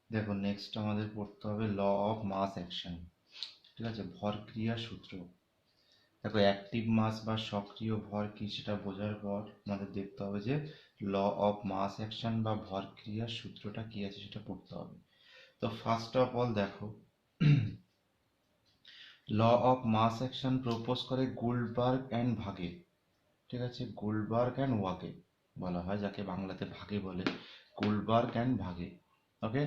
দেখো নেক্সট আমাদের পড়তে হবে ল অফ মাস অ্যাকশন। ঠিক আছে, ভর ক্রিয়া সূত্র। দেখো অ্যাক্টিভ মাস বা সক্রিয় ভর কি সেটা বোঝার পর আমাদের দেখতে হবে যে ল অফ মাস অ্যাকশন বা ভর ক্রিয়ার সূত্রটা কি আছে সেটা পড়তে হবে। তো ফার্স্ট অফ অল দেখো, law of mass action propose করে গুলবার্গ অ্যান্ড ভাগে। ঠিক আছে, গুলবার্গ অ্যান্ড ওয়াগে বলা হয়, যাকে বাংলাতে ভাগে বলে, গুলবার্গ অ্যান্ড ভাগে। ওকে,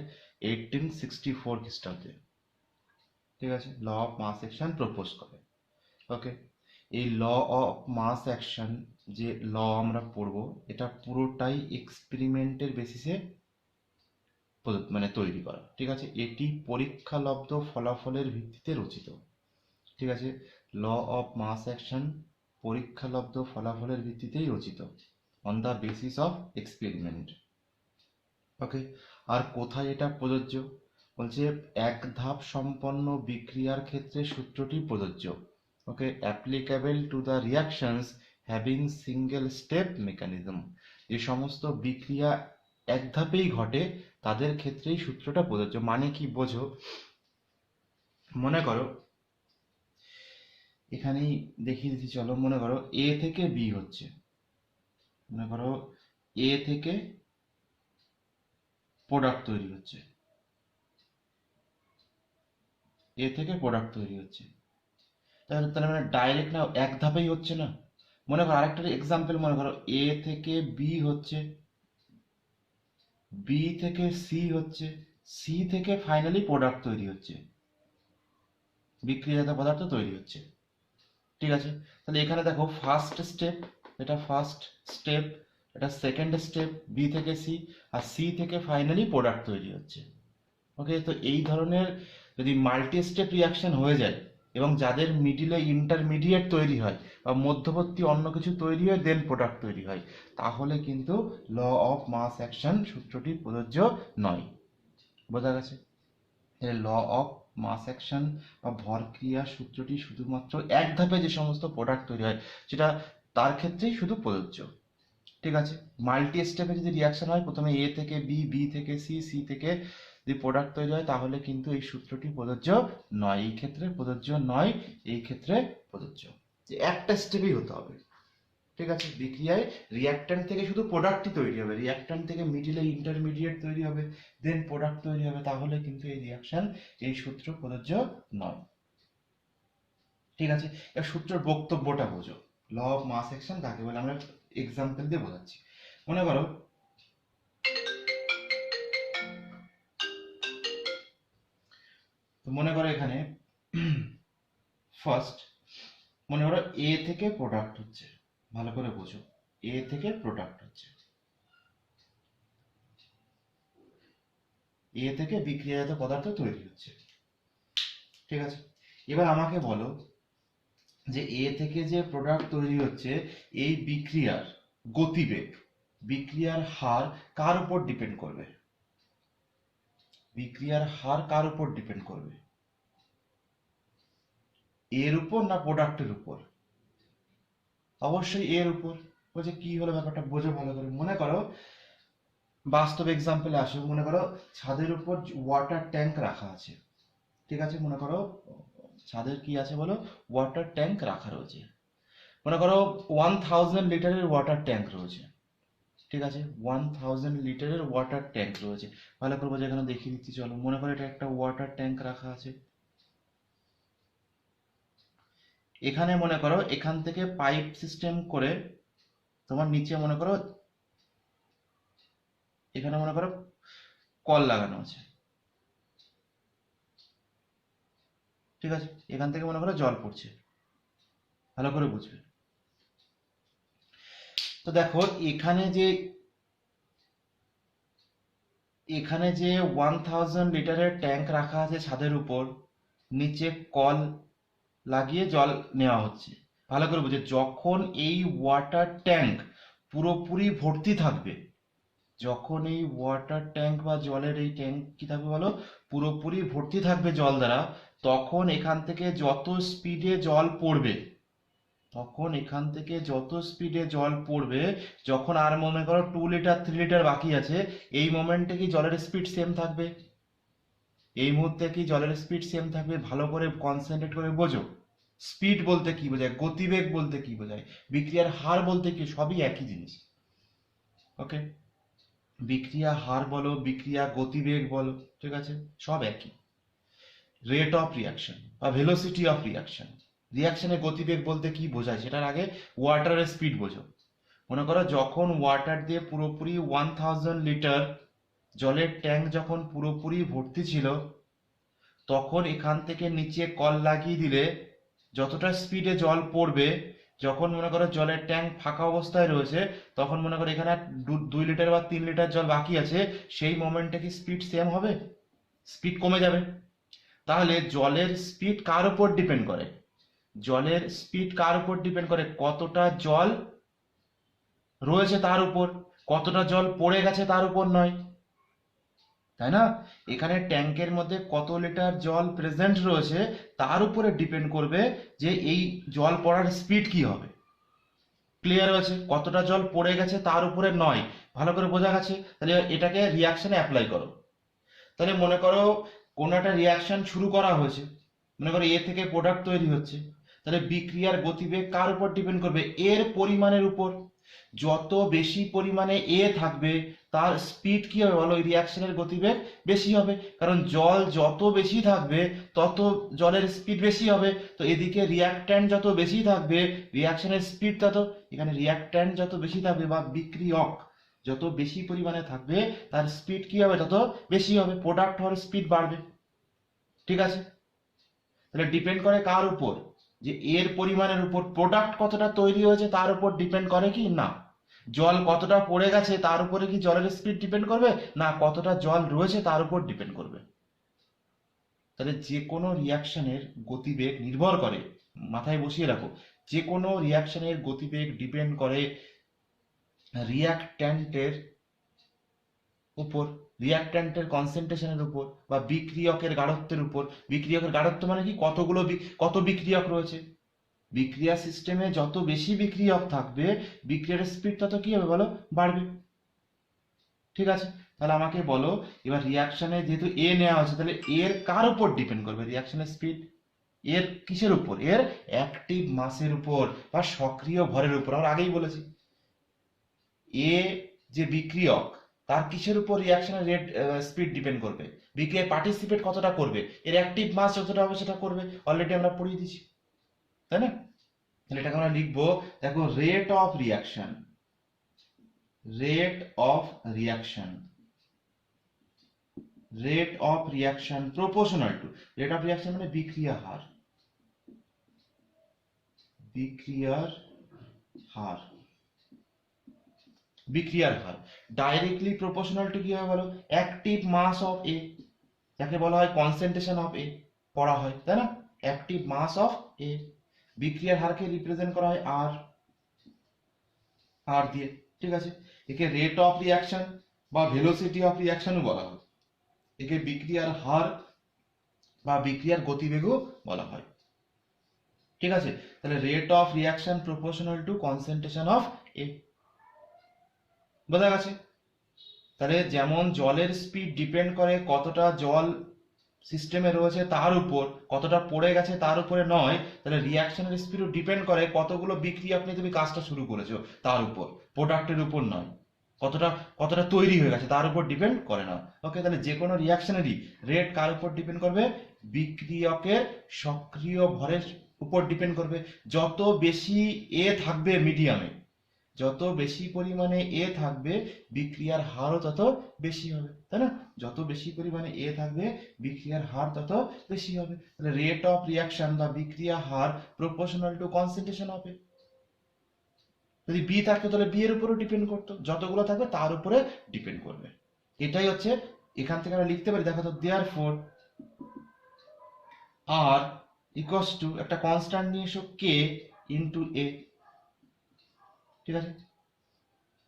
1864 খ্রিস্টাব্দে। ঠিক আছে, law of mass action propose করে। ওকে, এই ল অফ মাস অ্যাকশন যে ল আমরা পড়ব, এটা পুরোটাই এক্সপেরিমেন্টের বেসিসে মানে তৈরি করা। ঠিক আছে, এটি পরীক্ষালব্ধ ফলাফলের ভিত্তিতে রচিত। ঠিক আছে, ল অফ মাস অ্যাকশন পরীক্ষালব্ধ ফলাফলের ভিত্তিতেই রচিত, on the basis of experiment. Okay, আর কোথায় এটা প্রযোজ্য? বলছে এক ধাপ সম্পন্ন বিক্রিয়ার ক্ষেত্রে সূত্রটি প্রযোজ্য। Okay, applicable to the reactions having single step mechanism. যে সমস্ত বিক্রিয়া এক ধাপেই ঘটে তাদের ক্ষেত্রেই সূত্রটা প্রযোজ্য। মানে কি বোঝো? মনে করো, এখানেই দেখিয়ে দিচ্ছি, চলো। মনে করো এ থেকে বি হচ্ছে, মনে করো এ থেকে প্রোডাক্ট তৈরি হচ্ছে, এ থেকে প্রোডাক্ট তৈরি হচ্ছে। তাহলে তাহলে মানে ডাইরেক্ট না, এক ধাপেই হচ্ছে না। মনে করো আরেকটা এক্সাম্পল, মনে করো এ থেকে বি হচ্ছে, বি থেকে সি হচ্ছে, সি থেকে ফাইনালি প্রোডাক্ট তৈরি হচ্ছে, বিক্রিয়াজাত পদার্থ তৈরি হচ্ছে। ঠিক আছে, তাহলে এখানে দেখো ফার্স্ট স্টেপ, এটা ফার্স্ট স্টেপ, এটা সেকেন্ড স্টেপ, বি থেকে সি, আর সি থেকে ফাইনালি প্রোডাক্ট তৈরি হচ্ছে। ওকে, তো এই ধরনের যদি মাল্টি স্টেপ রিয়াকশন হয়ে যায় এবং যাদের মিডিলে ইন্টারমিডিয়েট তৈরি হয় বা মধ্যবর্তী অন্য কিছু তৈরি হয়, দেন প্রোডাক্ট তৈরি হয়, তাহলে কিন্তু ল অফ মাস অ্যাকশন সূত্রটি প্রযোজ্য নয়। বোঝা গেছে? ল অফ মাস অ্যাকশন বা ভর ক্রিয়া সূত্রটি শুধুমাত্র এক ধাপে যে সমস্ত প্রোডাক্ট তৈরি হয় সেটা তার ক্ষেত্রেই শুধু প্রযোজ্য। ঠিক আছে, মাল্টি স্টেপে যদি রিয়াকশন হয়, প্রথমে এ থেকে বি, বি থেকে সি, সি থেকে যদি প্রোডাক্ট তৈরি হয়, তাহলে কিন্তু এই সূত্রটি প্রযোজ্য নয়। এই ক্ষেত্রে প্রযোজ্য নয়, এই ক্ষেত্রে প্রযোজ্য। যে একটা স্টেপেই হতে হবে। ঠিক আছে, বিক্রিয়ায় রিয়াক্ট্যান্ট থেকে শুধু প্রোডাক্টই তৈরি হবে, রিয়াক্ট্যান্ট থেকে মিডিলে ইন্টারমিডিয়েট তৈরি হবে, দেন প্রোডাক্ট তৈরি হবে, তাহলে কিন্তু এই রিয়াকশন, এই সূত্র প্রযোজ্য নয়। ঠিক আছে, এবার সূত্রের বক্তব্যটা বোঝো। ল অফ মাস অ্যাকশন কাকে বলে আমরা এক্সাম্পল দিয়ে বোঝাচ্ছি। মনে করো, তো মনে করো এখানে ফার্স্ট, মনে করো এ থেকে প্রোডাক্ট হচ্ছে, ভালো করে বোঝো, এ থেকে প্রোডাক্ট হচ্ছে, এ থেকে বিক্রিয়াজাত পদার্থ তৈরি হচ্ছে। ঠিক আছে, এবার আমাকে বলো যে এ থেকে যে প্রোডাক্ট তৈরি হচ্ছে, এই বিক্রিয়ার গতিবেগ, বিক্রিয়ার হার কার উপর ডিপেন্ড করবে? বিক্রিয়ার হার কার উপর ডিপেন্ড করবে? এর উপর না প্রোডাক্টের উপর? অবশ্যই এর উপর। বলছে কি হলো ব্যাপারটা, বোঝো ভালো করে। মনে করো বাস্তব এক্সাম্পলে আসো, মনে করো ছাদের উপর ওয়াটার ট্যাঙ্ক রাখা আছে। ঠিক আছে, মনে করো ছাদের কি আছে বলো, ওয়াটার ট্যাঙ্ক রাখা রয়েছে। মনে করো 1000 লিটারের ওয়াটার ট্যাঙ্ক রয়েছে। ঠিক আছে, 1000 লিটারের ওয়াটার ট্যাঙ্ক রয়েছে। ভালো করে বোঝো, এখানে দেখিয়ে দিচ্ছি, চলো। মনে করো এটা একটা ওয়াটার ট্যাঙ্ক রাখা আছে। এখানে মনে করো এখান থেকে পাইপ সিস্টেম করে তোমার নিচে মনে করো, এখানে মনে করো কল লাগানো আছে। ঠিক আছে, এখান থেকে মনে করো জল পড়ছে, ভালো করে বুঝবে। তো দেখো এখানে যে 1000 লিটারের ট্যাঙ্ক রাখা আছে ছাদের উপর, নিচে কল লাগিয়ে জল নেওয়া হচ্ছে। ভালো করে বুঝে, যখন এই ওয়াটার ট্যাঙ্ক পুরোপুরি ভর্তি থাকবে, যখন এই ওয়াটার ট্যাঙ্ক বা জলের এই ট্যাঙ্ক কি থাকবে বলো, পুরোপুরি ভর্তি থাকবে জল দ্বারা, তখন এখান থেকে যত স্পিডে জল পড়বে, তখন এখান থেকে যত স্পিডে জল পড়বে, যখন আর মনে করো 2 লিটার 3 লিটার বাকি আছে, এই মোমেন্টে কি জলের স্পিড সেম থাকবে? এই মুহূর্তে কি জলের স্পিড সেম থাকবে? ভালো করে কনসেন্ট্রেট করে বোঝো। স্পিড বলতে কি বোঝায়, গতিবেগ বলতে কি বোঝায়, বিক্রিয়ার হার বলতে কি, সবই একই জিনিস। ওকে, বিক্রিয়া হার বলো, বিক্রিয়া গতিবেগ বলো, ঠিক আছে, সব একই। রেট অফ রিয়াকশন বা ভেলোসিটি অফ রিয়াকশন, রিয়াকশনের গতিবেগ বলতে কি বোঝায় সেটার আগে ওয়াটারের স্পিড বোঝো। মনে করো যখন ওয়াটার দিয়ে পুরোপুরি 1000 লিটার জলের ট্যাঙ্ক যখন পুরোপুরি ভর্তি ছিল, তখন এখান থেকে নিচে কল লাগিয়ে দিলে যতটা স্পিডে জল পড়বে, যখন মনে করো জলের ট্যাঙ্ক ফাঁকা অবস্থায় রয়েছে, তখন মনে করো এখানে 2 লিটার বা 3 লিটার জল বাকি আছে, সেই মোমেন্টে কি স্পিড সেম হবে? স্পিড কমে যাবে। তাহলে জলের স্পিড কার উপর ডিপেন্ড করে? জলের স্পিড কার উপর ডিপেন্ড করে? কতটা জল রয়েছে তার উপর, কতটা জল পড়ে গেছে তার উপর নয়, তাই না? এখানে ট্যাঙ্কের মধ্যে কত লিটার জল প্রেজেন্ট রয়েছে তার উপরে ডিপেন্ড করবে যে এই জল পড়ার স্পিড কি হবে। ক্লিয়ার হয়েছে? কতটা জল পড়ে গেছে তার উপরে নয়। ভালো করে বোঝা গেছে? তাহলে এটাকে রিয়াকশনে অ্যাপ্লাই করো। তাহলে মনে করো কোনো একটা রিয়াকশন শুরু করা হয়েছে, মনে করো এ থেকে প্রোডাক্ট তৈরি হচ্ছে, তাহলে বিক্রিয়ার গতিবেগ কার উপর ডিপেন্ড করবে? এর পরিমাণের উপর। যত বেশি পরিমাণে এ থাকবে তার স্পিড কি হবে বলো? রিয়াকশনের গতিবেগ বেশি হবে, কারণ জল যত বেশি থাকবে তত জলের স্পিড বেশি হবে। তো এদিকে রিয়াক্ট্যান্ট যত বেশি থাকবে রিয়াকশনের স্পিড তত, এখানে রিয়াক্ট্যান্ট যত বেশি থাকবে বা বিক্রিয়ক যত বেশি পরিমাণে থাকবে তার স্পিড কি হবে? তত বেশি হবে, প্রোডাক্ট হওয়ার স্পিড বাড়বে। ঠিক আছে, তাহলে ডিপেন্ড করে কার উপর? যে এর পরিমাণের উপর। প্রোডাক্ট কতটা তৈরি হয়েছে তার উপর ডিপেন্ড করে কি না? জল কতটা পড়ে গেছে তার উপরে কি জলের স্পিড ডিপেন্ড করবে, না কতটা জল রয়েছে তার উপর ডিপেন্ড করবে? তাহলে যে কোনো রিয়াকশনের গতিবেগ নির্ভর করে, মাথায় বসিয়ে রাখো, যে কোনো রিয়াকশনের গতিবেগ ডিপেন্ড করে রিয়াক্ট্যান্টের উপর, রিয়াক্ট্যান্টের কনসেন্ট্রেশনের উপর বা বিক্রিয়কের গাঢ়ত্বের উপর। বিক্রিয়কের গাঢ়ত্ব মানে কি? কত বিক্রিয়ক রয়েছে। বিক্রিয়া সিস্টেমে যত বেশি বিক্রিয়ক থাকবে বিক্রিয়ার স্পিড তত কি হবে বলো? বাড়বে। ঠিক আছে, তাহলে আমাকে বলো এবার রিয়াকশনে যেহেতু এ নেওয়া হচ্ছে, তাহলে এর কার উপর ডিপেন্ড করবে রিয়াকশনের স্পিড? এর কিসের উপর? এর অ্যাক্টিভ মাসের উপর বা সক্রিয় ভরের উপর। আমরা আগেই বলেছি এ যে বিক্রিয়ক তার কিসের উপর রিয়াকশনের রেট স্পিড ডিপেন্ড করবে? বিক্রিয়ায় পার্টিসিপেট কতটা করবে, এর অ্যাক্টিভ মাস যতটা হবে সেটা করবে, অলরেডি আমরা পড়িয়ে দিয়েছি, তাই না? তাহলে এটাকে আমরা লিখবো, দেখো, rate of reaction, rate of reaction, rate of reaction proportional two, rate of reaction মানে বিক্রিয়া হার, বিক্রিয়ার হার, বিক্রিয়ার হার ডাইরেক্টলি প্রপোর্শনাল টু কি হবে বলো? অ্যাক্টিভ মাস অফ এ, যাকে বলা হয় কনসেন্ট্রেশন অফ এ পড়া হয়, তাই না? অ্যাক্টিভ মাস অফ এ, বিক্রিয়ার হারকে রিপ্রেজেন্ট করা হয় আর, আর দিয়ে। ঠিক আছে, একে রেট অফ রিয়াকশন বা ভেলোসিটি অফ রিয়াকশনও বলা হয়, একে বিক্রিয়ার হার বা বিক্রিয়ার গতিবেগও বলা হয়। ঠিক আছে, তাহলে rate of reaction proportional to concentration of A, বোঝা গেছে? তাহলে যেমন জলের স্পিড ডিপেন্ড করে কতটা জল সিস্টেমে রয়েছে তার উপর, কতটা পড়ে গেছে তার উপরে নয়, তাহলে রিয়াকশনের স্পিডও ডিপেন্ড করে কতগুলো বিক্রিয়ক নিয়ে তুমি কাজটা শুরু করেছো তার উপর, প্রোডাক্টের উপর নয়। কতটা কতটা তৈরি হয়ে গেছে তার উপর ডিপেন্ড করে না। ওকে, তাহলে যে কোনো রিয়াকশনেরই রেট কার উপর ডিপেন্ড করবে? বিক্রিয়কের সক্রিয় ভরের উপর ডিপেন্ড করবে। যত বেশি এ থাকবে মিডিয়ামে, যত বেশি পরিমাণে এ থাকবে বিক্রিয়ার হারও তত বেশি হবে, তাই না? যত বেশি পরিমাণে এ থাকবে বিক্রিয়ার হার তত বেশি হবে। তাহলে রেট অফ রিয়াকশন বা বিক্রিয়া হার প্রপোর্শনাল টু কনসেন্ট্রেশন হবে। যদি বি থাকতো তাহলে বি এর উপরও ডিপেন্ড করতো, যতগুলো থাকবে তার উপরে ডিপেন্ড করবে। এটাই হচ্ছে, এখান থেকে আমরা লিখতে পারি, দেখো তো, দেয়ারফর আর ইকুয়ালস টু একটা কনস্ট্যান্ট নিয়ে এসো কে ইনটু এ। ঠিক আছে,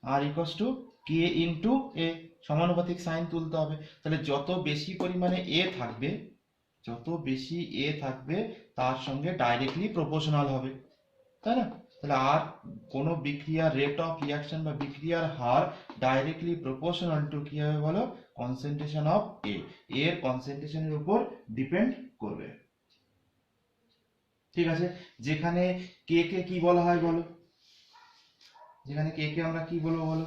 আর ইকুয়ালস টু কে ইনটু এ, সমানুপাতিক সাইন তুলতে হবে। তাহলে যত বেশি পরিমাণে এ থাকবে, যত বেশি এ থাকবে তার সঙ্গে ডাইরেক্টলি প্রপোর্শনাল হবে, তাই না? তাহলে আর কোন বিক্রিয়ার রেট অফ রিয়াকশন বা বিক্রিয়ার হার ডাইরেক্টলি প্রপোর্শনাল টু কি হবে বলো? কনসেন্ট্রেশন অফ এ, এর কনসেন্ট্রেশনের উপর ডিপেন্ড করবে। ঠিক আছে, যেখানে কে কে কি বলা হয় বলো, যেখানে কে কে আমরা কি বলবো বলো,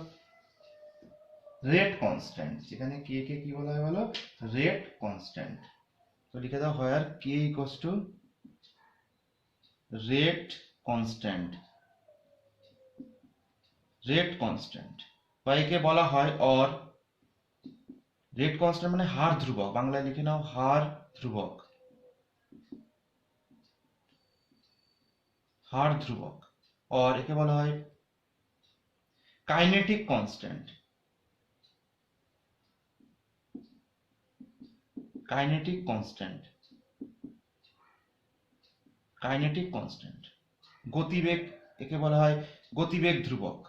রেট কনস্ট্যান্ট। যেখানে কে কে কি বলা হয় বলো, রেট কনস্ট্যান্ট। তো লিখে দাও হয় আর K equals to rate constant, rate constant. বা একে বলা হয় অর, রেট কনস্ট্যান্ট মানে হার ধ্রুবক, বাংলায় লিখে নাও হার ধ্রুবক, হার ধ্রুবক। অর একে বলা হয় kinetic constant, kinetic constant, kinetic constant. গতিবেগ একে বলা হয় গতিবেগ ধ্রুবক,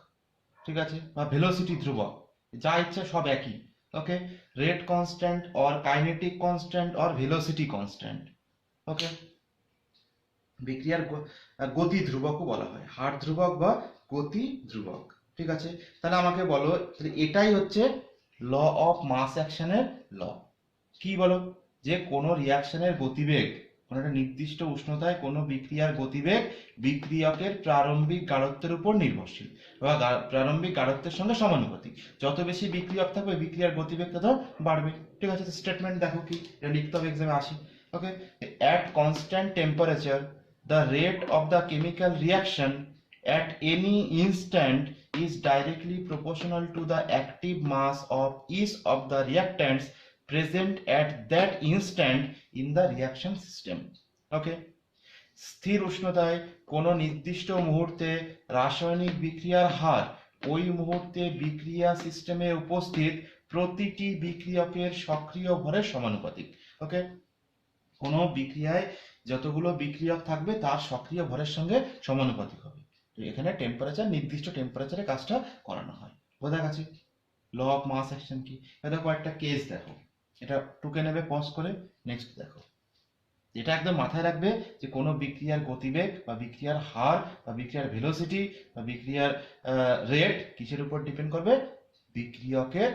ঠিক আছে, বা ভেলোসিটি ধ্রুবক, যা ইচ্ছা সব একই। Okay, rate constant or kinetic constant or velocity constant. Okay, বিক্রিয়ার গতি ধ্রুবকও বলা হয়, হার ধ্রুবক বা গতি ধ্রুবক। ঠিক আছে, তাহলে আমাকে বলো, তাহলে এটাই হচ্ছে ল অফ মাস অ্যাকশনের ল। কি বলো, যে কোনো রিয়াকশনের গতিবেগ, কোনো একটা নির্দিষ্ট উষ্ণতায় কোনো বিক্রিয়ার গতিবেগ বিক্রিয়কের প্রারম্ভিক গাঢ়ত্বের উপর নির্ভরশীল বা প্রারম্ভিক গাঢ়ত্বের সঙ্গে সমানুপাতিক। যত বেশি বিক্রিয়ক থাকবে বিক্রিয়ার গতিবেগ তত বাড়বে। ঠিক আছে, স্টেটমেন্ট দেখো কি, এটা লিখতে হবে এক্সামে আসে। ওকে, at constant temperature the rate of the chemical reaction at any instant is directly proportional to the active mass of each of the reactants present at that instant in the reaction system. Okay, স্থির উষ্ণতায় কোনো নির্দিষ্ট মুহূর্তে রাসায়নিক বিক্রিয়ার হার ওই মুহূর্তে বিক্রিয়া সিস্টেমে উপস্থিত প্রতিটি বিক্রিয়কের সক্রিয় ভরের সমানুপাতিক। ওকে, কোনো বিক্রিয়ায় যতগুলো বিক্রিয়ক থাকবে তার সক্রিয় ভরের সঙ্গে সমানুপাতিক হবে। তো এখানে টেম্পারেচার, নির্দিষ্ট টেম্পারেচারে কাজটা করানো হয়। বোঝা গেছে ল অফ মাস অ্যাকশন কি? এটা কয়েকটা কেস দেখো, এটা টুকে নেবে পজ করে, নেক্সট দেখো। এটা একদম মাথায় রাখবে যে কোনো বিক্রিয়ার গতিবেগ বা বিক্রিয়ার হার বা বিক্রিয়ার ভেলোসিটি বা বিক্রিয়ার রেট কিসের উপর ডিপেন্ড করবে? বিক্রিয়কের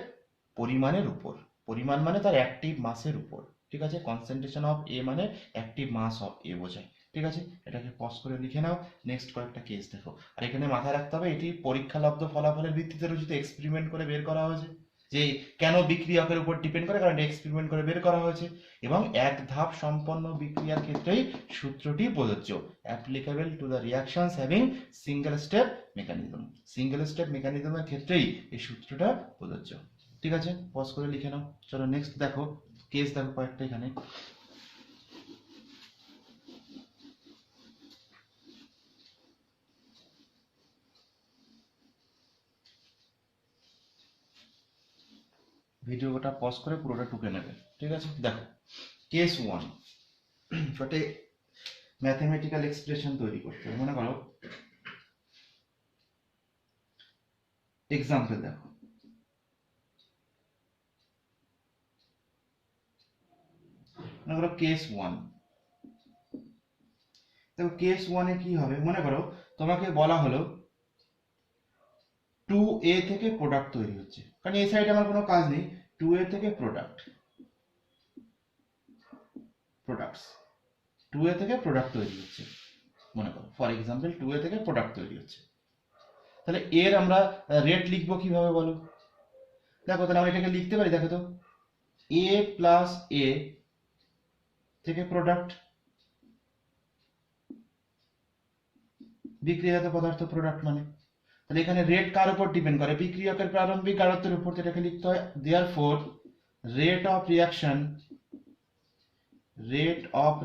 পরিমাণের উপর। পরিমাণ মানে তার অ্যাক্টিভ মাসের উপর। ঠিক আছে, কনসেন্ট্রেশন অফ এ মানে অ্যাক্টিভ মাস অফ এ বোঝায়। ঠিক আছে, এটাকে পজ করে লিখে নাও, নেক্সট কয়েকটা কেস দেখো। আর এখানে মাথায় রাখতে হবে এটি পরীক্ষালব্ধ ফলাফলের ভিত্তিতে রচিত, এক্সপেরিমেন্ট করে বের করা হয়েছে। যে কেন বিক্রিয়কের উপর ডিপেন্ড করে, কারণ এক্সপেরিমেন্ট করে বের করা হয়েছে। এবং এক ধাপ সম্পন্ন বিক্রিয়ার ক্ষেত্রেই সূত্রটি প্রযোজ্য, applicable to the reactions having single step mechanism. Single step মেকানিজমের ক্ষেত্রেই এই সূত্রটা প্রযোজ্য। ঠিক আছে, পজ করে লিখে নাও। চলো নেক্সট দেখো, কেস দেখো কয়েকটা এখানে। ভিডিওটা পজ করে পুরোটা টুকে নেবে। ঠিক আছে, দেখো কেস 1, ছোটে ম্যাথমেটিক্যাল এক্সপ্রেশন তৈরি করতে হবে। মনে করো এক্সাম্পল দেখো, মনে করো কেস 1। দেখো কেস 1 এ কি হবে, মনে করো তোমাকে বলা হলো 2a থেকে প্রোডাক্ট তৈরি হচ্ছে, কারণ এই সাইডে আমার কোনো কাজ নেই। 2a থেকে প্রোডাক্টস 2a থেকে প্রোডাক্ট তৈরি হচ্ছে। মনে করো ফর এক্সাম্পল 2a থেকে প্রোডাক্ট তৈরি হচ্ছে। তাহলে এর আমরা রেট লিখবো কিভাবে বলো? দেখো তাহলে আমরা এটাকে লিখতে পারি, দেখো তো, a প্লাস a থেকে প্রোডাক্ট, বিক্রিয়াজাত পদার্থ প্রোডাক্ট মানে। তাহলে এখানে রেট কার উপর ডিপেন্ড করে? বিক্রিয়কের প্রারম্ভিক গাঢ়ত্বের উপর। এটাকে লিখতে হয় দেয়ারফর রেট অফ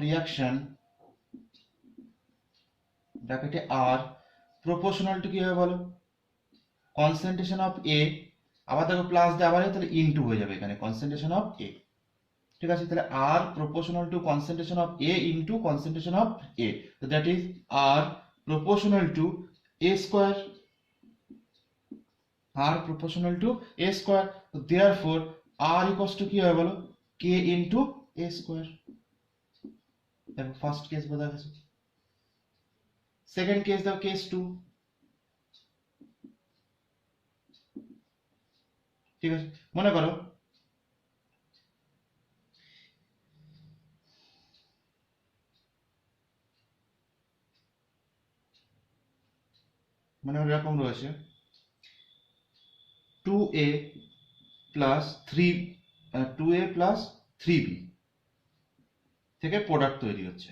রিঅ্যাকশন ব্র্যাকেটে আর প্রপোর্শনাল টু কি হবে বলো? কনসেন্ট্রেশন অফ এ, আবার দেখো প্লাস দিয়ে আবার তাহলে ইনটু হয়ে যাবে এখানে কনসেন্ট্রেশন অফ এ। ঠিক আছে, তাহলে R proportional to concentration of A into concentration of A, তো that is R proportional to A square, R proportional to A square. তো দেয়ারফর আর ইকুয়ালস টু কি হবে বলো? K into A square. দেখো first case বোঝা গেছে। Second case দাও, case 2। ঠিক আছে, মনে করো এরকম রয়েছে 2a plus 2a plus 3b থেকে প্রোডাক্ট তৈরি হচ্ছে,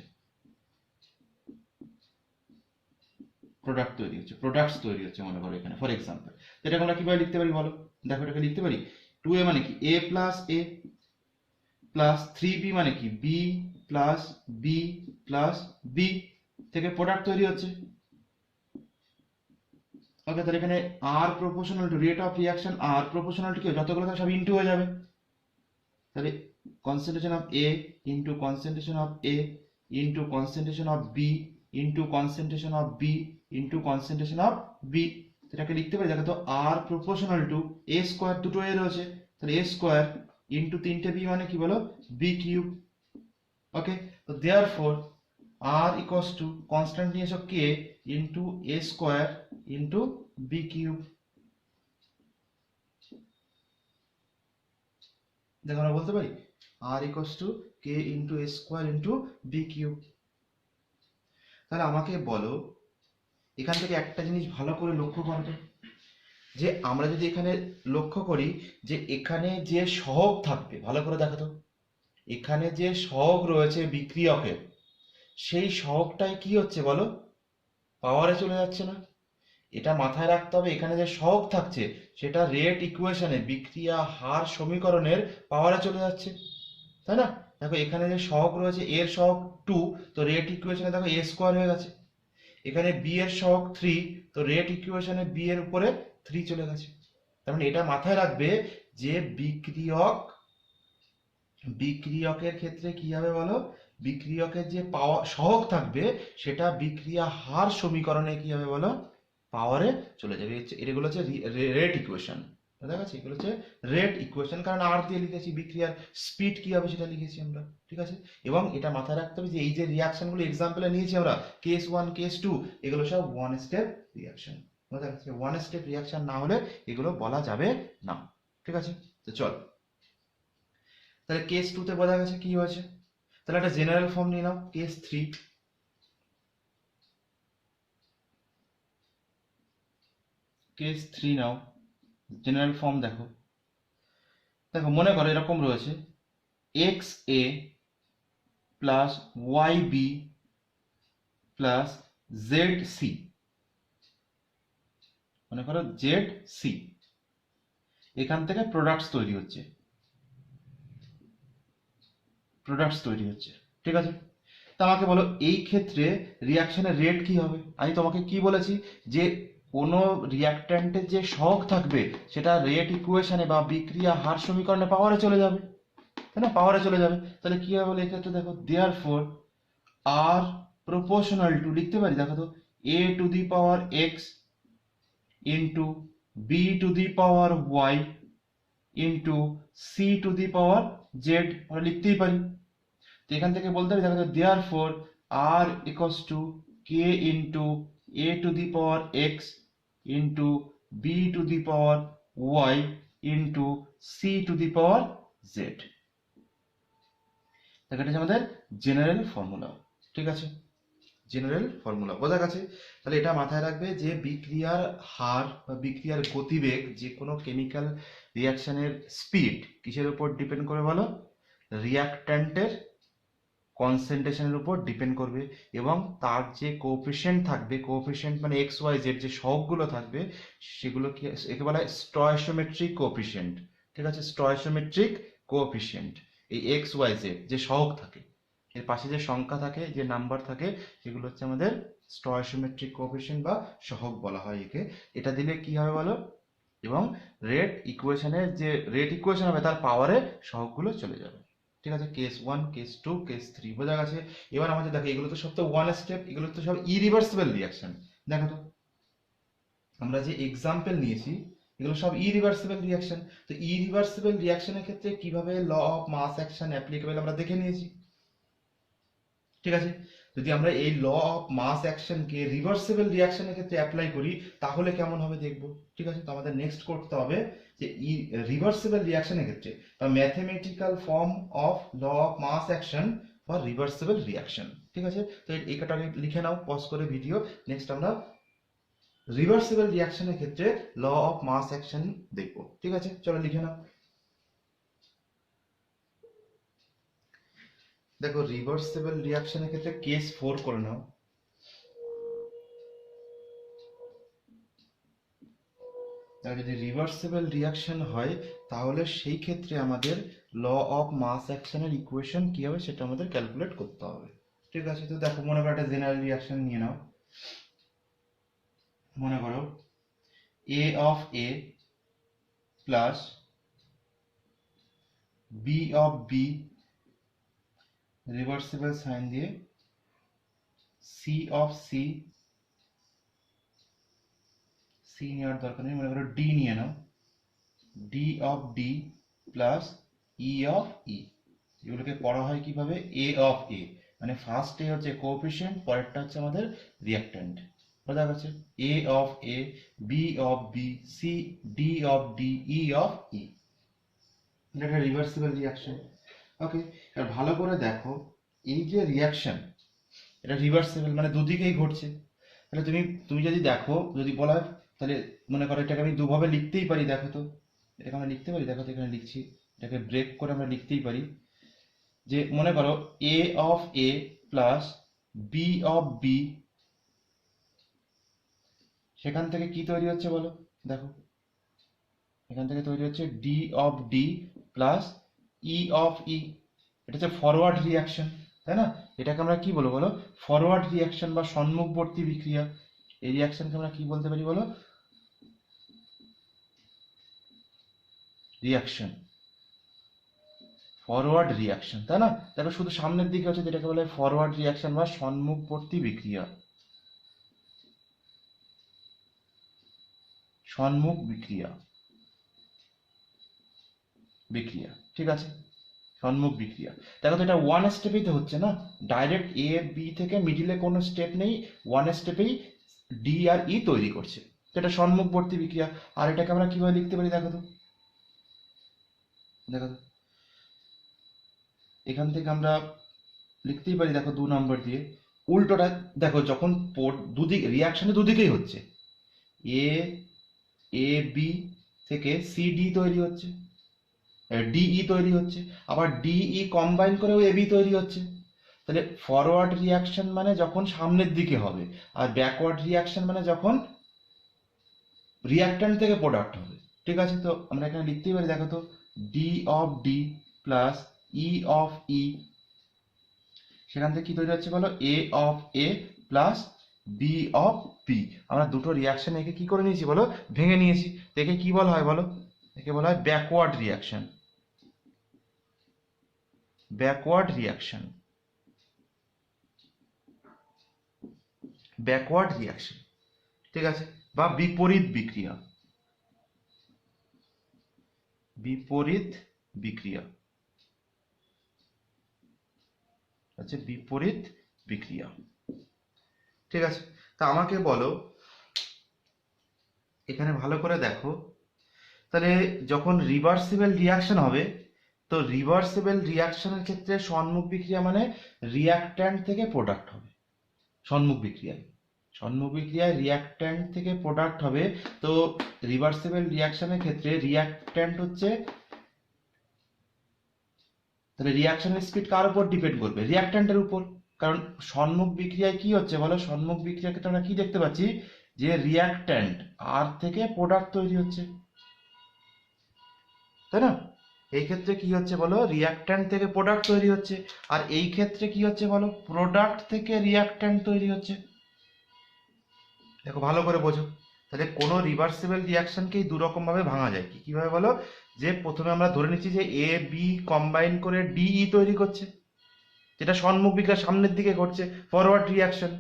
প্রোডাক্টস তৈরি হচ্ছে মনে করো এখানে ফর এক্সাম্পল। এটাকে আমরা কিভাবে লিখতে পারি বলো? দেখো এটাকে লিখতে পারি 2a মানে কি a plus a plus 3b মানে কি b plus b plus b থেকে প্রোডাক্ট তৈরি হচ্ছে। ওকে, তাহলে এখানে r proportional to rate of reaction, r proportional to কি যতগুলো থাকে সব ইনটু হয়ে যাবে। তাহলে concentration of a into concentration of a into concentration of b into concentration of b into concentration of b। এটাকে লিখতে পারি দেখো তো r proportional to a square, দুটো a রয়েছে তাহলে a স্কয়ার ইনটু 3টে b মানে কি বলো b কিউব। ওকে, তো therefore r equals to constant নিয়েছো k into a square into b cube. দেখো আমরা বলতে পারি r equals to k into a square into b cube. তাহলে আমাকে বলো এখান থেকে একটা জিনিস ভালো করে লক্ষ্য করো তো, যে আমরা যদি এখানে লক্ষ্য করি যে এখানে যে সহগ থাকবে, ভালো করে দেখো তো, এখানে যে সহগ রয়েছে বিক্রিয়কের সেই সহগটাই কি হচ্ছে বলো, পাওয়ারে চলে যাচ্ছে না? এটা মাথায় রাখতে হবে, এখানে যে সহগ থাকছে সেটা রেট ইকুয়েশনে বিক্রিয়া হার সমীকরণের পাওয়ারে চলে যাচ্ছে, তাই না? দেখো এখানে যে সহগ রয়েছে এর সহগ 2, তো রেট ইকুয়েশনে দেখো a স্কয়ার হয়ে গেছে। এখানে b এর সহগ 3, তো রেট ইকুয়েশনে b এর উপরে 3 চলে গেছে। তার মানে এটা মাথায় রাখবে যে বিক্রিয়কের ক্ষেত্রে কি হবে বলো, বিক্রিয়কের যে পাওয়ার সহগ থাকবে সেটা বিক্রিয়া হার সমীকরণে কি হবে বলো, পাওয়ারে চলে যাবে। এগুলো হচ্ছে রেট ইকুয়েশন, দেখা যাচ্ছে এগুলো হচ্ছে রেট ইকুয়েশন, কারণ আর দিয়ে লিখেছি, বিক্রিয়ার স্পিড কি হবে সেটা লিখেছি আমরা, ঠিক আছে? এবং এটা মাথায় রাখতে হবে যে এই যে রিয়াকশনগুলো এক্সাম্পলে নিয়েছি আমরা, কেস 1 কেস 2, এগুলো সব ওয়ান স্টেপ রিয়াকশন। মনে রাখছি ওয়ান স্টেপ রিয়াকশন না হলে এগুলো বলা যাবে না, ঠিক আছে? তো চল, তাহলে কেস 2 তে বোঝা গেছে কি হয়েছে। তাহলে একটা জেনারেল ফর্ম নিয়ে নাও কেস 3। কেস 3 নাও, জেনারেল ফর্ম দেখো। দেখো মনে করো এরকম রয়েছে X A plus Y B plus Z C, মনে করো জেড সি, এখান থেকে প্রোডাক্টস তৈরি হচ্ছে, ঠিক আছে? তা আমাকে বলো এই ক্ষেত্রে রিয়াকশনের রেট কি হবে? আমি তোমাকে কি বলেছি যে কোনো রিয়াক্ট্যান্টের যে সহগ থাকবে সেটা রেট ইকুয়েশনে বা বিক্রিয়া হার সমীকরণে পাওয়ারে চলে যাবে, তাই না? পাওয়ারে চলে যাবে। তাহলে কি হবে বলে এক্ষেত্রে দেখো দেয়ারফর আর প্রপোর্শনাল টু, লিখতে পারি দেখো তো, a two the power x into b two the power y into c two the power z, আমরা লিখতেই পারি। তো এখান থেকে বলতে পারি দেখো therefore r equals to k into a two the power x into b two the power y into c two the power z। দেখো এটা হচ্ছে আমাদের জেনারেল ফর্মুলা, ঠিক আছে? জেনারেল ফর্মুলা বোঝা গেছে। তাহলে এটা মাথায় রাখবে যে বিক্রিয়ার হার বা বিক্রিয়ার গতিবেগ যে কোনো কেমিক্যাল রিয়াকশনের স্পিড কিসের উপর ডিপেন্ড করে বলো, রিয়াক্ট্যান্টের কনসেন্ট্রেশনের উপর ডিপেন্ড করবে, এবং তার যে কোএফিসিয়েন্ট থাকবে, কোএফিসিয়েন্ট মানে এক্স ওয়াই জেড যে সহগগুলো থাকবে সেগুলো কি একে বলা হয় স্টয়সিওমেট্রিক কোএফিসিয়েন্ট, ঠিক আছে? স্টয়সিওমেট্রিক কোএফিসিয়েন্ট, এই এক্স ওয়াই জেড যে সহগ থাকে এর পাশে যে সংখ্যা থাকে, যে নাম্বার থাকে, সেগুলো হচ্ছে আমাদের স্টয়সিওমেট্রিক কোএফিসিয়েন্ট বা সহগ বলা হয় একে। এটা দিলে কি হবে বলো, এবং রেট ইকুয়েশনের যে রেট ইকুয়েশন হবে তার পাওয়ারে সহগগুলো চলে যাবে, ঠিক আছে? কেস 1 কেস 2 কেস 3 বোঝা গেছে। এবার আমাদের দেখো এগুলো তো সব তো ওয়ান স্টেপ, এগুলো তো সব ইরিভার্সিবল রিয়াকশন। দেখো তো আমরা যে এক্সাম্পল নিয়েছি এগুলো সব ইরিভার্সিবল রিয়াকশন। তো ইরিভার্সিবল রিয়াকশনের ক্ষেত্রে কিভাবে law of mass action applicable আমরা দেখে নিয়েছি, ঠিক আছে? যদি আমরা এই ল অফ মাস অ্যাকশনকে রিভার্সিবল রিয়াকশনের ক্ষেত্রে অ্যাপ্লাই করি তাহলে কেমন হবে দেখবো, ঠিক আছে? তো আমাদের নেক্সট করতে হবে যে রিভার্সিবল রিয়াকশনের ক্ষেত্রে বা mathematical form of law of mass action for reversible reaction, ঠিক আছে? তো এইটা লিখে নাও পজ করে ভিডিও, নেক্সট আমরা রিভার্সিবল রিয়াকশনের ক্ষেত্রে ল অফ মাস অ্যাকশন দেখবো। ঠিক আছে, চলো লিখে নাও। দেখো রিভার্সিবল রিয়াকশনের ক্ষেত্রে কেস 4 করে নাও। যদি রিভার্সিবল রিয়াকশন হয় তাহলে সেই ক্ষেত্রে আমাদের ল অফ মাস অ্যাকশনের ইকুয়েশন কি হবে সেটা আমাদের ক্যালকুলেট করতে হবে। ঠিক আছে, তো দেখো মনে করো একটা জেনারেল রিয়াকশন নিয়ে নাও। মনে করো A of A plus B of B, reversible sign দিয়ে সি অফ সি, সি নেওয়ার দরকার নেই, মনে করো ডি নিয়ে নাও, D of D plus E of E. এগুলোকে পড়া হয় কিভাবে, এ অফ এ, মানে ফার্স্ট এ হচ্ছে কোএফিসিয়েন্ট, পরেরটা হচ্ছে আমাদের রিঅ্যাকট্যান্ট। বোঝা গেছে? A of A, B of B, C, D of D, E of E. এটা একটা রিভার্সিবল রিয়াকশন। ওকে, এবার ভালো করে দেখো, এই যে রিয়াকশন এটা রিভার্সিবল মানে দুদিকেই ঘটছে। তাহলে তুমি তুমি যদি দেখো, যদি বলা হয় তাহলে মনে করো এটাকে আমি দুভাবে লিখতেই পারি। দেখো তো, এটাকে আমরা লিখতে পারি, দেখো তো এখানে লিখছি, এটাকে ব্রেক করে আমরা লিখতেই পারি যে মনে করো A of A plus B of B, সেখান থেকে কি তৈরি হচ্ছে বলো, দেখো এখান থেকে তৈরি হচ্ছে D of D plus E of E. এটা হচ্ছে ফরওয়ার্ড রিয়াকশন, তাই না? এটাকে আমরা কি বলবো বলো, ফরওয়ার্ড রিয়াকশন বা সম্মুখবর্তী বিক্রিয়া। এই রিয়াকশনকে আমরা কি বলতে পারি বলো, রিয়াকশন, ফরওয়ার্ড রিয়াকশন, তাই না? দেখো শুধু সামনের দিকে হচ্ছে যেটাকে বলে ফরওয়ার্ড রিয়াকশন বা সম্মুখবর্তী বিক্রিয়া, সম্মুখ বিক্রিয়া, বিক্রিয়া। ঠিক আছে, সম্মুখ বিক্রিয়া। দেখো তো এটা ওয়ান স্টেপেই তো হচ্ছে না, ডাইরেক্ট এ বি থেকে মিডিলে কোনো স্টেপ নেই, ওয়ান স্টেপেই ডি আর ই তৈরি করছে, তো এটা সম্মুখবর্তী বিক্রিয়া। আর এটাকে আমরা কিভাবে লিখতে পারি দেখো তো, দেখো তো এখান থেকে আমরা লিখতেই পারি, দেখো 2 নম্বর দিয়ে উল্টোটা। দেখো যখন দুদিকে রিয়াকশনে দুদিকেই হচ্ছে, এ এ বি থেকে সি ডি তৈরি হচ্ছে, ডিই তৈরি হচ্ছে, আবার ডিই কম্বাইন করেও এবি তৈরি হচ্ছে। তাহলে ফরওয়ার্ড রিয়াকশন মানে যখন সামনের দিকে হবে, আর ব্যাকওয়ার্ড রিয়াকশন মানে যখন রিয়াক্ট্যান্ট থেকে প্রোডাক্ট হবে। ঠিক আছে, তো আমরা এখানে লিখতেই পারি, দেখো তো D of D plus E of E, সেখান থেকে কি তৈরি হচ্ছে বলো, A of A plus B of B. আমরা দুটো রিয়াকশন একে কি করে নিয়েছি বলো, ভেঙে নিয়েছি। একে কি বলা হয় বলো, একে বলা হয় backward reaction, backward reaction, backward reaction. ঠিক আছে, বা বিপরীত বিক্রিয়া, বিপরীত বিক্রিয়া হচ্ছে বিপরীত বিক্রিয়া। ঠিক আছে, তা আমাকে বলো, এখানে ভালো করে দেখো, তাহলে যখন রিভার্সিবল রিয়াকশন হবে, তো রিভার্সিবল রিয়াকশনের ক্ষেত্রে সম্মুখ বিক্রিয়া মানে রিয়াক্ট্যান্ট থেকে প্রোডাক্ট হবে। সম্মুখ বিক্রিয়ায়, সম্মুখ বিক্রিয়ায় রিয়াক্ট্যান্ট থেকে প্রোডাক্ট হবে। তো রিভার্সিবল রিয়াকশনের ক্ষেত্রে রিয়াক্ট্যান্ট হচ্ছে, তাহলে রিয়াকশনের স্পিড কার উপর ডিপেন্ড করবে, রিয়াক্ট্যান্টের উপর। কারণ সম্মুখ বিক্রিয়ায় কি হচ্ছে বলো, সম্মুখ বিক্রিয়ার ক্ষেত্রে আমরা কি দেখতে পাচ্ছি, যে রিয়াক্ট্যান্ট আর থেকে প্রোডাক্ট তৈরি হচ্ছে, তাই না? এই ক্ষেত্রে কি হচ্ছে বলো, রিয়াক্ট্যান্ট থেকে প্রোডাক্ট তৈরি হচ্ছে। আর এই ক্ষেত্রে কি হচ্ছে বলো, প্রোডাক্ট থেকে রিয়াক্ট্যান্ট তৈরি হচ্ছে। দেখো ভালো করে বোঝো, তাহলে কোনো রিভার্সিবল রিয়াকশনকেই দু রকম ভাবে ভাঙা যায়। কি কিভাবে বলো, যে প্রথমে আমরা ধরে নিচ্ছি যে এ বি কম্বাইন করে ডিই তৈরি করছে, যেটা সম্মুখ বিক্রিয়ার সামনের দিকে ঘটছে, ফরওয়ার্ড রিয়াকশন।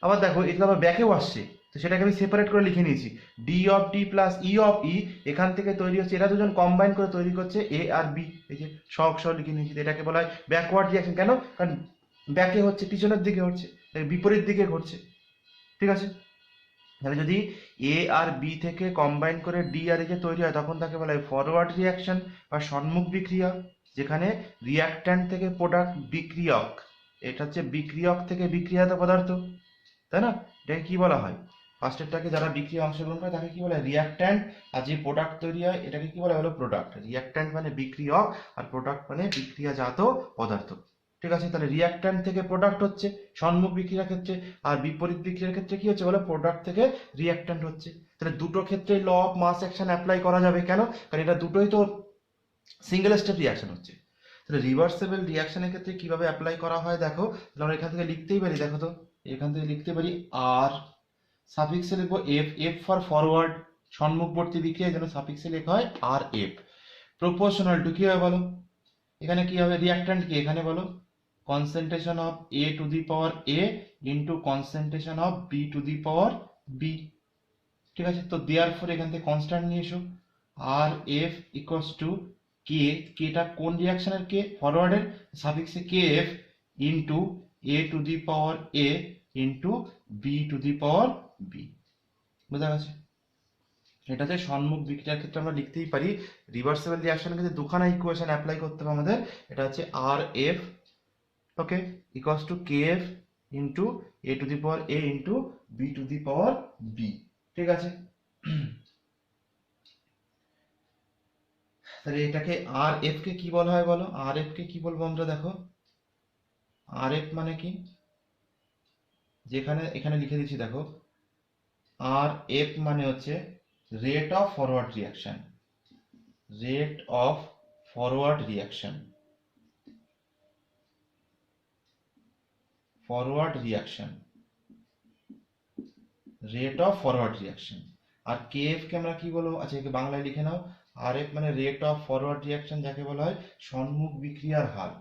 আবার দেখো এগুলো আবার ব্যাকেও আসছে, তো সেটাকে আমি সেপারেট করে লিখে নিয়েছি, D of D plus E of E, এখান থেকে তৈরি হচ্ছে, এরা দুজন কম্বাইন করে তৈরি করছে এ আর বি। এই যে সহ সহ লিখে নিয়েছি, এটাকে বলা হয় ব্যাকওয়ার্ড রিয়াকশন। কেন? কারণ ব্যাকে হচ্ছে, পিছনের দিকে হচ্ছে, বিপরীত দিকে ঘটছে। ঠিক আছে, তাহলে যদি এ আর বি থেকে কম্বাইন করে ডি আর এ তৈরি হয়, তখন তাকে বলা হয় ফরওয়ার্ড রিয়াকশন বা সম্মুখ বিক্রিয়া, যেখানে রিয়াক্ট্যান্ট থেকে প্রোডাক্ট বিক্রিয়ক, এটা হচ্ছে বিক্রিয়ক থেকে বিক্রিয়াত পদার্থ, তাই না? এটাকে কি বলা হয়, ফার্স্ট স্টেপটাকে যারা বিক্রিয়া অংশগ্রহণ করে তাকে কি বলে রিয়াক্ট্যান্ট, আর যে প্রোডাক্ট তৈরি হয় এটাকে কি বলে হলো প্রোডাক্ট। রিয়াক্ট্যান্ট মানে বিক্রিয়ক আর প্রোডাক্ট মানে বিক্রিয়াজাত পদার্থ। ঠিক আছে, তাহলে রিয়াক্ট্যান্ট থেকে প্রোডাক্ট হচ্ছে সম্মুখ বিক্রিয়ার ক্ষেত্রে, আর বিপরীত বিক্রিয়ার ক্ষেত্রে কি হচ্ছে বলে প্রোডাক্ট থেকে রিয়াক্ট্যান্ট হচ্ছে। তাহলে দুটো ক্ষেত্রে law of mass action apply করা যাবে, কেন? কারণ এটা দুটোই তো সিঙ্গেল স্টেপ রিয়াকশন হচ্ছে। তাহলে রিভার্সেবল রিয়াকশনের ক্ষেত্রে কিভাবে অ্যাপ্লাই করা হয় দেখো, তাহলে আমরা এখান থেকে লিখতেই পারি, দেখো তো এখান থেকে লিখতে পারি আর সাফিক্সে লিখবো এফ, এফ ফর ফরওয়ার্ড, সম্মুখবর্তী বিক্রিয়ার জন্য সাফিক্সে লেখা হয় আর এফ। প্রপোর্শনাল টু কি হবে বলো, এখানে কি হবে রিয়াক্ট্যান্ট কি এখানে বলো, concentration of A to the power A into concentration of B to the power B. ঠিক আছে, তো দেয়ার ফর এখান থেকে কনস্ট্যান্ট নিয়ে এসো, R F equals to K, কেটা কোন রিয়াকশনের কে, ফরওয়ার্ডের, সাফিক্সে K F into A to the power A into B to the power B. বোঝা গেছে? এটাতে সম্মুখ বিক্রিয়ার ক্ষেত্রে আমরা লিখতেই পারি। রিভার্সেবল রিয়াকশনের ক্ষেত্রে দুখানা ইকুয়েশন অ্যাপ্লাই করতে হবে আমাদের। এটা হচ্ছে R F, okay, equals to K F into A to the power A into B to the power B. ঠিক আছে, তাহলে এটাকে আর এফ কে কি বলা হয় বলো, আর এফ কে কি বলবো আমরা দেখো, আর এফ মানে কি, যেখানে এখানে লিখে দিচ্ছি দেখো, আর এফ মানে হচ্ছে rate of forward reaction, rate of forward reaction, forward reaction, rate of forward reaction. আর কে এফ কে আমরা কি বলবো, আচ্ছা একে বাংলায় লিখে নাও, আর এফ মানে রেট অফ ফরওয়ার্ড রিয়াকশন, যাকে বলা হয় সম্মুখ বিক্রিয়ার হার,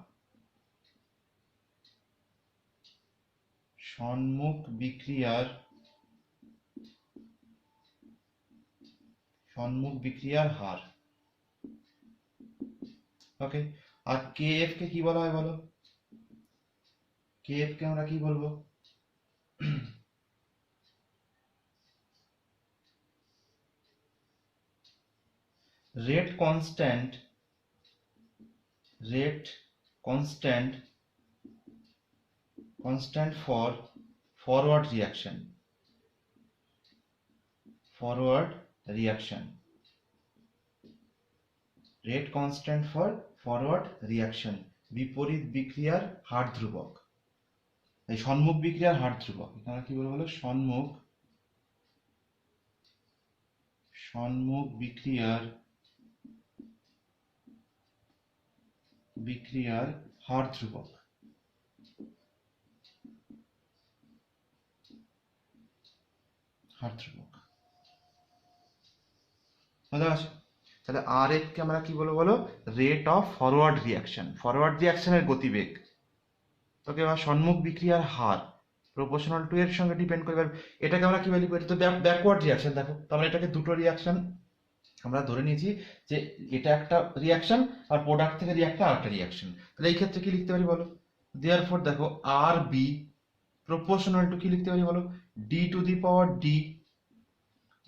সম্মুখ বিক্রিয়ার, সম্মুখ বিক্রিয়ার হার। ওকে, আর কে এফ কে কি বলা হয় বলো, কে এফ কে আমরা কি বলবো, rate constant, rate constant, constant for forward reaction, forward reaction, rate constant for forward reaction, বিপরীত বিক্রিয়ার হার ধ্রুবক, এই সম্মুখ বিক্রিয়ার হার ধ্রুবক। এখানে কি বলবো বলো, সম্মুখ, সম্মুখ বিক্রিয়ার, বিক্রিয়ার হার ধ্রুবক। হার ধ্রুবক বোঝা গেছে? তাহলে আর এফ কে আমরা কি বলবো বলো, rate of forward reaction, forward রিয়াকশনের গতিবেগ। ওকে, বা সম্মুখ বিক্রিয়ার হার প্রপোর্শনাল টু এর সঙ্গে ডিপেন্ড করবে। এটাকে আমরা কি বলি, এটা তো ব্যাকওয়ার্ড রিয়াকশন। দেখো তো আমরা এটাকে দুটো রিয়াকশন আমরা ধরে নিয়েছি, যে এটা একটা রিয়াকশন আর প্রোডাক্ট থেকে রিয়াক্ট আরেকটা রিয়াকশন। তাহলে এই ক্ষেত্রে কি লিখতে পারি বলো, দেয়ারফর দেখো আর বি প্রপোর্শনাল টু কি লিখতে পারি বলো, D to the power D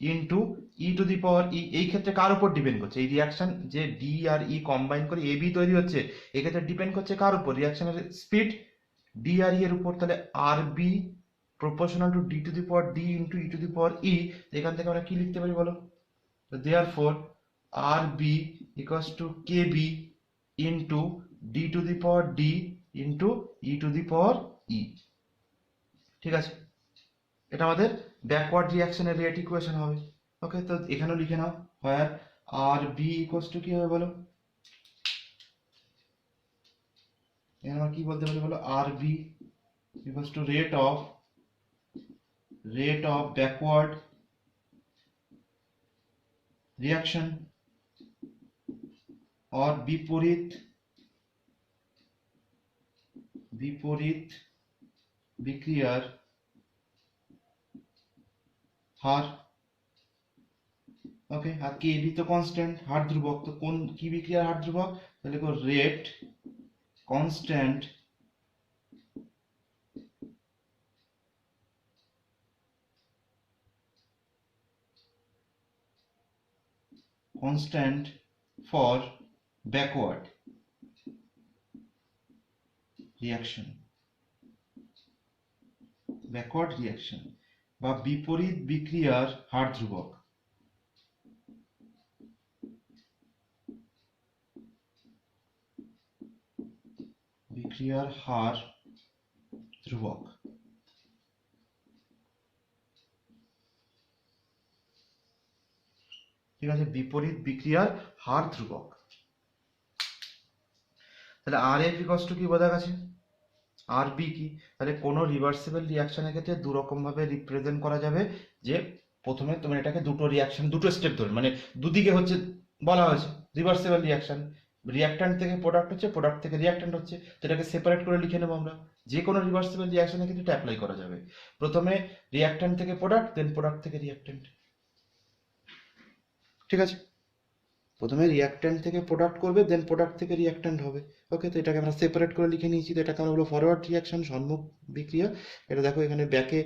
into E to the power E. এই ক্ষেত্রে কার উপর ডিপেন্ড করছে, এই রিয়াকশন যে ডি আর ই কম্বাইন করে এ বি তৈরি হচ্ছে, এক্ষেত্রে ডিপেন্ড করছে কার উপর, রিয়াকশনের স্পিড ডি আর ই এর উপর। তাহলে R B proportional to D to the power D into E to the power E. এখান থেকে আমরা কি লিখতে পারি বলো, therefore RB equals to KB into D to the power D into E to the power E। ঠিক আছে, এটা আমাদের ব্যাকওয়ার্ড রিয়াকশনের রেট ইকুয়েশন হবে। ওকে, তো এখানেও লিখে নাও, where RB equals to কি হবে বলো, এখানে আমরা কি বলতে পারি বলো, RB equals to rate of backward reaction or বিপরীত, বিপরীত বিক্রিয়ার হার। ওকে, আর কে বি তো কনস্ট্যান্ট, হার ধ্রুবক, তো কোন কি বিক্রিয়ার হার ধ্রুবক, তাহলে লিখো rate constant constant for backward reaction, backward reaction, বা বিপরীত বিক্রিয়ার হার ধ্রুবক। বিক্রিয়ার হার ধ্রুবক। ঠিক আছে, বিপরীত বিক্রিয়ার হার ধ্রুবক। তাহলে আর এফ ইকস টু কি বোঝা গেছে, আর বি কি? তাহলে কোনো রিভার্সিবল রিয়াকশনের ক্ষেত্রে দু রকম ভাবে রিপ্রেজেন্ট করা যাবে, যে প্রথমে তোমার এটাকে দুটো রিয়াকশন, দুটো স্টেপ ধরে, মানে দুদিকে হচ্ছে বলা হয়েছে রিভার্সিবল রিয়াকশন, রিয়াক্ট্যান্ট থেকে প্রোডাক্ট হচ্ছে, প্রোডাক্ট থেকে রিয়াক্ট্যান্ট হচ্ছে, তো এটাকে সেপারেট করে লিখে নেবো আমরা। যে কোনো রিভার্সিবল রিয়াকশনের ক্ষেত্রে এটা অ্যাপ্লাই করা যাবে, প্রথমে রিয়াক্ট্যান্ট থেকে প্রোডাক্ট, দেন প্রোডাক্ট থেকে রিয়াক্ট্যান্ট। ঠিক আছে, প্রথমে রিয়াক্ট্যান্ট থেকে প্রোডাক্ট করবে, দেন প্রোডাক্ট থেকে রিয়াক্ট্যান্ট হবে। ওকে, তো এটাকে আমরা সেপারেট করে লিখে নিয়েছি, তো এটাকে আমরা বলবো ফরওয়ার্ড রিয়াকশন, সম্মুখ বিক্রিয়া। এটা দেখো এখানে ব্যাকে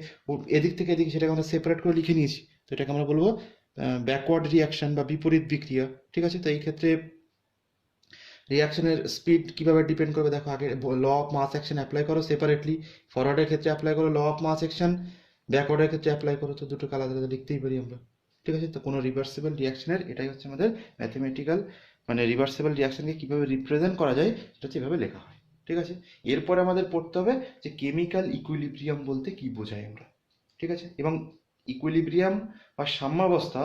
এদিক থেকে এদিকে, সেটাকে আমরা সেপারেট করে লিখে নিয়েছি, তো এটাকে আমরা বলবো ব্যাকওয়ার্ড রিয়াকশন বা বিপরীত বিক্রিয়া। ঠিক আছে, তো এই ক্ষেত্রে রিয়াকশনের স্পিড কিভাবে ডিপেন্ড করবে, দেখো আগে law of mass action apply করো সেপারেটলি, ফরওয়ার্ডের ক্ষেত্রে অ্যাপ্লাই করো ল অফ মাস অ্যাকশন, ব্যাকওয়ার্ডের ক্ষেত্রে অ্যাপ্লাই করো, তো দুটোকে আলাদা আলাদা লিখতেই পারি আমরা। ঠিক আছে, তো কোনো রিভার্সিবল রিয়াকশনের এটাই হচ্ছে আমাদের ম্যাথমেটিক্যাল, মানে রিভার্সিবল রিয়াকশনকে কীভাবে রিপ্রেজেন্ট করা যায় সেটা হচ্ছে এভাবে লেখা হয়। ঠিক আছে, এরপরে আমাদের পড়তে হবে যে কেমিক্যাল ইকুইলিব্রিয়াম বলতে কি বোঝাই আমরা। ঠিক আছে, এবং ইকুইলিব্রিয়াম বা সাম্যাবস্থা,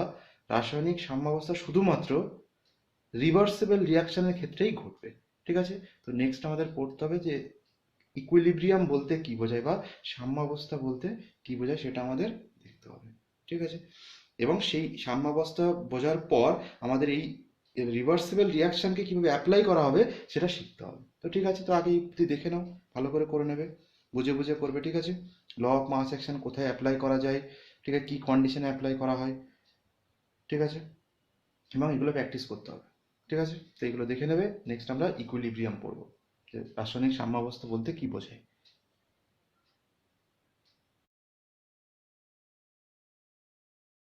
রাসায়নিক সাম্যাবস্থা শুধুমাত্র রিভার্সিবল রিয়াকশনের ক্ষেত্রেই ঘটবে। ঠিক আছে, তো নেক্সট আমাদের পড়তে হবে যে ইকুইলিব্রিয়াম বলতে কি বোঝায় বা সাম্যাবস্থা বলতে কি বোঝায় সেটা আমাদের দেখতে হবে। ঠিক আছে, এবং সেই সাম্যাবস্থা বোঝার পর আমাদের এই রিভার্সিবল রিয়াকশনকে কিভাবে অ্যাপ্লাই করা হবে সেটা শিখতে হবে। তো ঠিক আছে, তো আগে একটু দেখে নাও, ভালো করে করে নেবে, বুঝে বুঝে করবে। ঠিক আছে, ল অফ মাস অ্যাকশন কোথায় অ্যাপ্লাই করা যায়, ঠিক আছে, কি কন্ডিশনে অ্যাপ্লাই করা হয়। ঠিক আছে, এবং এগুলো প্র্যাকটিস করতে হবে। ঠিক আছে, তো এগুলো দেখে নেবে। নেক্সট আমরা ইকুইলিব্রিয়াম পড়বো, যে রাসায়নিক সাম্যাবস্থা বলতে কি বোঝায়।